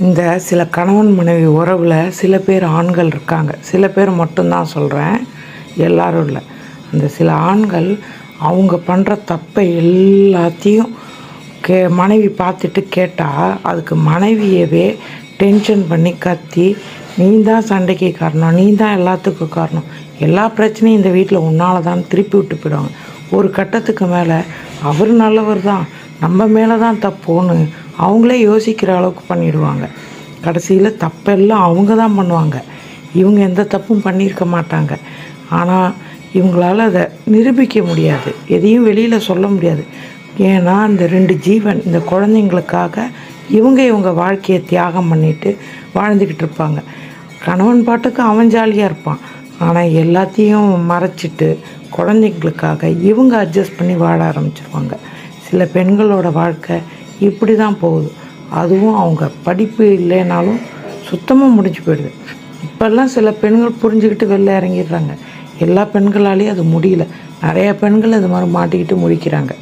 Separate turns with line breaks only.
இந்த சில கணவன் மனைவி உறவில் சில பேர் ஆண்கள் இருக்காங்க. சில பேர் மட்டும்தான் சொல்கிறேன், எல்லாரும் இல்லை. அந்த சில ஆண்கள் அவங்க பண்ணுற தப்பை எல்லாத்தையும் மனைவி பார்த்துட்டு கேட்டால் அதுக்கு மனைவியவே டென்ஷன் பண்ணி கத்தி, நீ தான் சண்டைக்கு காரணம், நீ தான் எல்லாத்துக்கும் காரணம், எல்லா பிரச்சனையும் இந்த வீட்டில் உன்னால் தான் திருப்பி விட்டு போயிடுவாங்க. ஒரு கட்டத்துக்கு மேலே அவர் நல்லவர் தான், நம்ம மேலே தான் தப்போன்னு அவங்களே யோசிக்கிற அளவுக்கு பண்ணிடுவாங்க. கடைசியில் தப்பெல்லாம் அவங்க தான் பண்ணுவாங்க, இவங்க எந்த தப்பும் பண்ணியிருக்க மாட்டாங்க. ஆனால் இவங்களால் அதை நிரூபிக்க முடியாது, எதையும் வெளியில் சொல்ல முடியாது. ஏன்னா இந்த 2 ஜீவன், இந்த குழந்தைங்களுக்காக இவங்க வாழ்க்கையை தியாகம் பண்ணிட்டு வாழ்ந்துக்கிட்டு இருப்பாங்க. கணவன் பாட்டுக்கு அவன் ஜாலியாக இருப்பான், ஆனால் எல்லாத்தையும் மறைச்சிட்டு குழந்தைங்களுக்காக இவங்க அட்ஜஸ்ட் பண்ணி வாழ ஆரம்பிச்சிருவாங்க. சில பெண்களோட வாழ்க்கை இப்படி தான் போகுது. அதுவும் அவங்க படிப்பு இல்லைனாலும் சுத்தமாக முடிஞ்சு போயிடுது. இப்போல்லாம் சில பெண்கள் புரிஞ்சுக்கிட்டு வெளில இறங்கிடுறாங்க. எல்லா பெண்களாலேயும் அது முடியல. நிறையா பெண்கள் அது மாதிரி மாட்டிக்கிட்டு முழிக்கிறாங்க.